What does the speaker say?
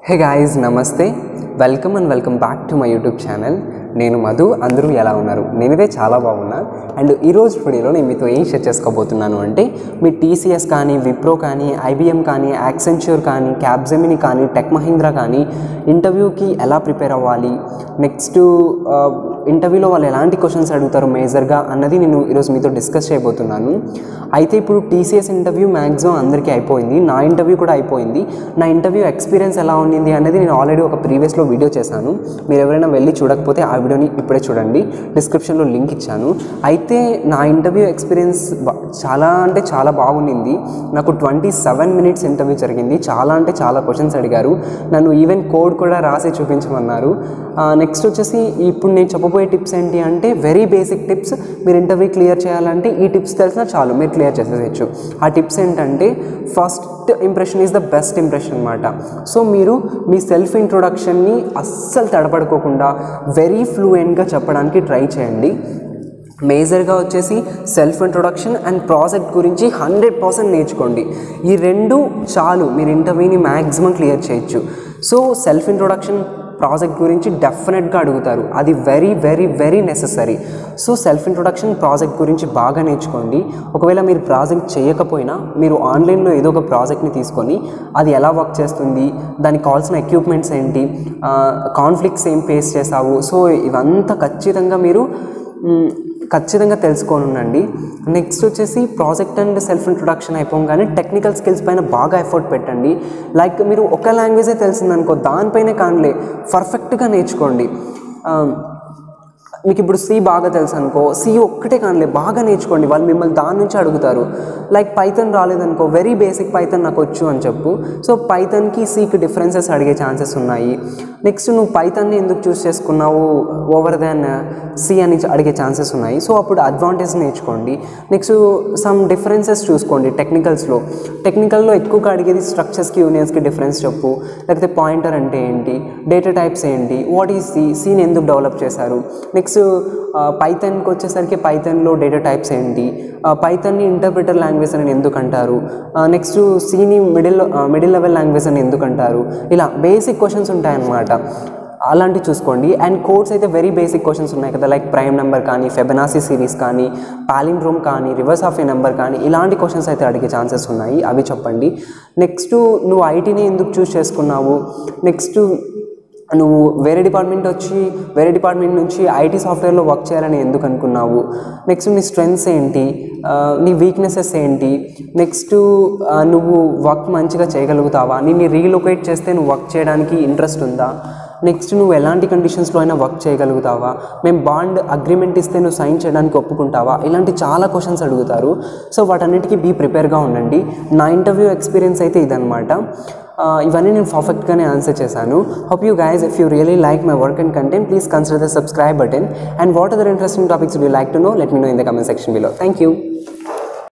Hey guys, namaste. Welcome back to my YouTube channel. నేను మధు అందరూ ఎలా ఉన్నారు నేనైతే చాలా బాగున్నా అండ్ ఈ రోజు వీడియోలో నేను మీతో ఏం షేర్ చేసుకోబోతున్నాను అంటే మీ టీసీఎస్ కానీ విప్రో కానీ ఐబీఎం కానీ యాక్సెంచర్ కానీ క్యాప్జెమిని కానీ టెక్ మహీంద్రా కానీ ఇంటర్వ్యూకి ఎలా ప్రిపేర్ అవ్వాలి నెక్స్ట్ ఇంటర్వ్యూలో వాళ్ళు ఎలాంటి క్వశ్చన్స్ అడుగుతారు మేజర్గా అన్నది నేను ఈరోజు మీతో డిస్కస్ చేయబోతున్నాను. అయితే ఇప్పుడు టీసీఎస్ ఇంటర్వ్యూ మ్యాక్సిమం అందరికీ అయిపోయింది, నా ఇంటర్వ్యూ కూడా అయిపోయింది. నా ఇంటర్వ్యూ ఎక్స్పీరియన్స్ ఎలా ఉండింది అన్నది నేను ఆల్రెడీ ఒక ప్రీవియస్లో వీడియో చేశాను. మీరు ఎవరైనా వెళ్ళి చూడకపోతే ఆ వీడియోని ఇప్పుడే చూడండి, డిస్క్రిప్షన్లో లింక్ ఇచ్చాను. అయితే నా ఇంటర్వ్యూ ఎక్స్పీరియన్స్ చాలా బాగుండింది. నాకు 27 minutes ఇంటర్వ్యూ జరిగింది. చాలా క్వశ్చన్స్ అడిగారు. నన్ను ఈవెన్ కోడ్ కూడా రాసి చూపించమన్నారు. నెక్స్ట్ వచ్చేసి ఇప్పుడు నేను చెప్పబోయే టిప్స్ ఏంటి అంటే వెరీ బేసిక్ టిప్స్. మీరు ఇంటర్వ్యూ క్లియర్ చేయాలంటే ఈ టిప్స్ తెలిసినా చాలు, మీరు క్లియర్ చేసేయచ్చు. ఆ టిప్స్ ఏంటంటే first impression is the best impression అనమాట. సో మీరు మీ సెల్ఫ్ ఇంట్రొడక్షన్ని అస్సలు తడబడుకోకుండా వెరీ ఫ్లూయెంట్గా చెప్పడానికి ట్రై చేయండి. మేజర్గా వచ్చేసి సెల్ఫ్ ఇంట్రొడక్షన్ అండ్ ప్రాజెక్ట్ గురించి 100% నేర్చుకోండి. ఈ రెండు చాలు, మీరు ఇంటర్వ్యూని మ్యాక్సిమం క్లియర్ చేయొచ్చు. సో సెల్ఫ్ ఇంట్రొడక్షన్ ప్రాజెక్ట్ గురించి డెఫినెట్గా అడుగుతారు, అది very necessary. So self introduction project గురించి బాగా నేర్చుకోండి. ఒకవేళ మీరు ప్రాజెక్ట్ చేయకపోయినా మీరు ఆన్లైన్లో ఏదో ఒక ప్రాజెక్ట్ని తీసుకొని అది ఎలా వర్క్ చేస్తుంది, దానికి కావాల్సిన ఎక్విప్మెంట్స్ ఏంటి, కాన్ఫ్లిక్ట్స్ ఏం ఫేస్ చేసావు, సో ఇవంతా ఖచ్చితంగా తెలుసుకొని ఉండండి. నెక్స్ట్ వచ్చేసి ప్రాజెక్ట్ అండ్ సెల్ఫ్ ఇంట్రొడక్షన్ అయిపోగానే టెక్నికల్ స్కిల్స్ పైన బాగా ఎఫర్ట్ పెట్టండి. లైక్ మీరు ఒక లాంగ్వేజే తెలిసిందనుకో దానిపైనే కానిలే పర్ఫెక్ట్గా నేర్చుకోండి. మీకు ఇప్పుడు సి బాగా తెలుసు అనుకో, సి ఒక్కటే కానిలే బాగా నేర్చుకోండి, వాళ్ళు మిమ్మల్ని దాని నుంచి అడుగుతారు. లైక్ పైథాన్ రాలేదనుకో వెరీ బేసిక్ పైథాన్ నాకు వచ్చు అని చెప్పు. సో పైథాన్కి సికి డిఫరెన్సెస్ అడిగే ఛాన్సెస్ ఉన్నాయి. నెక్స్ట్ నువ్వు పైథాన్ని ఎందుకు చూస్ చేసుకున్నావు ఓవర్ దాన్ సి అని అడిగే ఛాన్సెస్ ఉన్నాయి. సో అప్పుడు అడ్వాంటేజ్ నేర్చుకోండి. నెక్స్ట్ సమ్ డిఫరెన్సెస్ చూసుకోండి. టెక్నికల్లో ఎక్కువగా అడిగేది స్ట్రక్చర్స్కి యూనియన్స్కి డిఫరెన్స్ చెప్పు, లేకపోతే పాయింటర్ అంటే ఏంటి, డేటా టైప్స్ ఏంటి, వాట్ ఈజ్ సిని ఎందుకు డెవలప్ చేశారు. నెక్స్ట్ పైథాన్కి వచ్చేసరికి పైథాన్లో డేటా టైప్స్ ఏంటి, పైథాన్ని ఇంటర్ప్రిటర్ లాంగ్వేజ్ అని ఎందుకు అంటారు, నెక్స్ట్ సిని మిడిల్ లెవెల్ లాంగ్వేజ్ అని ఎందుకు అంటారు. ఇలా బేసిక్ క్వశ్చన్స్ ఉంటాయన్నమాట, అలాంటివి చూసుకోండి. అండ్ కోడ్స్ అయితే వెరీ బేసిక్ క్వశ్చన్స్ ఉన్నాయి కదా, లైక్ ప్రైమ్ నెంబర్ కానీ, ఫెబనాసీ సిరీస్ కానీ, పాలిండ్రోమ్ కానీ, రివర్స్ ఆఫ్ ఏ నెంబర్ కానీ, ఇలాంటి క్వశ్చన్స్ అయితే అడిగే ఛాన్సెస్ ఉన్నాయి, అవి చెప్పండి. నెక్స్ట్ నువ్వు ఐటీని ఎందుకు చూస్ చేసుకున్నావు, నెక్స్ట్ నువ్వు వేరే డిపార్ట్మెంట్ నుంచి ఐటీ సాఫ్ట్వేర్లో వర్క్ చేయాలని ఎందుకు అనుకున్నావు, నెక్స్ట్ నీ స్ట్రెంగ్స్ ఏంటి, నీ వీక్నెసెస్ ఏంటి, నెక్స్ట్ నువ్వు వర్క్ మంచిగా చేయగలుగుతావా, నిన్ను రీలొకేట్ చేస్తే నువ్వు వర్క్ చేయడానికి ఇంట్రెస్ట్ ఉందా, నెక్స్ట్ నువ్వు ఎలాంటి కండిషన్స్లో అయినా వర్క్ చేయగలుగుతావా, మేము బాండ్ అగ్రిమెంట్ ఇస్తే నువ్వు సైన్ చేయడానికి ఒప్పుకుంటావా, ఇలాంటి చాలా క్వశ్చన్స్ అడుగుతారు. సో వాటన్నిటికీ బీ ప్రిపేర్గా ఉండండి. నా ఇంటర్వ్యూ ఎక్స్పీరియన్స్ అయితే ఇదనమాట. ఇవన్నీ నేను పర్ఫెక్ట్గానే ఆన్సర్ చేశాను. Hope you guys, if you really like my work and content, please consider the subscribe button. And what other interesting topics would you like to know? Let me know in the comment section below. Thank you.